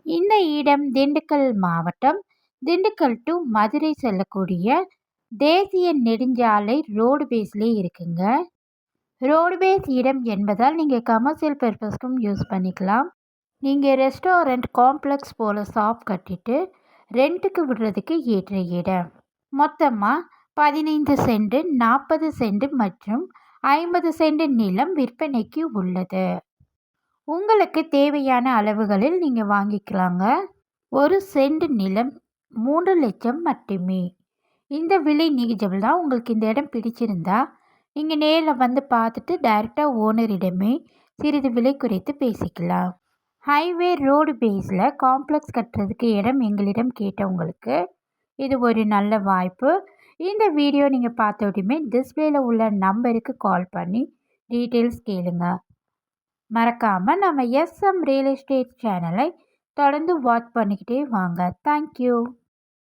இந்த இடம் திண்டுக்கல் மாவட்டம். திண்டுக்கல் டு மதுரை செல்லக்கூடிய தேசிய நெடுஞ்சாலை ரோடு பேஸ்லேயே இருக்குங்க. ரோடு பேஸ் இடம் என்பதால் நீங்கள் கமர்ஷியல் பர்பஸ்க்கும் யூஸ் பண்ணிக்கலாம். நீங்கள் ரெஸ்டாரண்ட் காம்ப்ளெக்ஸ் போல் ஷாப் கட்டிட்டு ரெண்ட்டுக்கு விடுறதுக்கு ஏற்ற இடம். மொத்தமாக 15 சென்ட், 40 சென்ட் மற்றும் 50 சென்ட் நிலம் விற்பனைக்கு உள்ளது. உங்களுக்கு தேவையான அளவுகளில் நீங்கள் வாங்கிக்கலாங்க. ஒரு சென்ட் நிலம் 3 லட்சம் மட்டுமே. இந்த விலை நீகிஜபிள் தான். உங்களுக்கு இந்த இடம் பிடிச்சிருந்தா நீங்கள் நேரில் வந்து பார்த்துட்டு டைரெக்டாக ஓனரிடமே சிறிது விலை குறைத்து பேசிக்கலாம். ஹைவே ரோடு பேஸில் காம்ப்ளெக்ஸ் கட்டுறதுக்கு இடம் எங்களிடம் கேட்டவங்களுக்கு இது ஒரு நல்ல வாய்ப்பு. இந்த வீடியோ நீங்கள் பார்த்தோடையுமே டிஸ்பிளேயில் உள்ள நம்பருக்கு கால் பண்ணி டீட்டெயில்ஸ் கேளுங்க. மறக்காமல் நம்ம எஸ்எம் ரியல் எஸ்டேட் சேனலை தொடர்ந்து வாட்ச் பண்ணிக்கிட்டே வாங்க. தேங்க்யூ.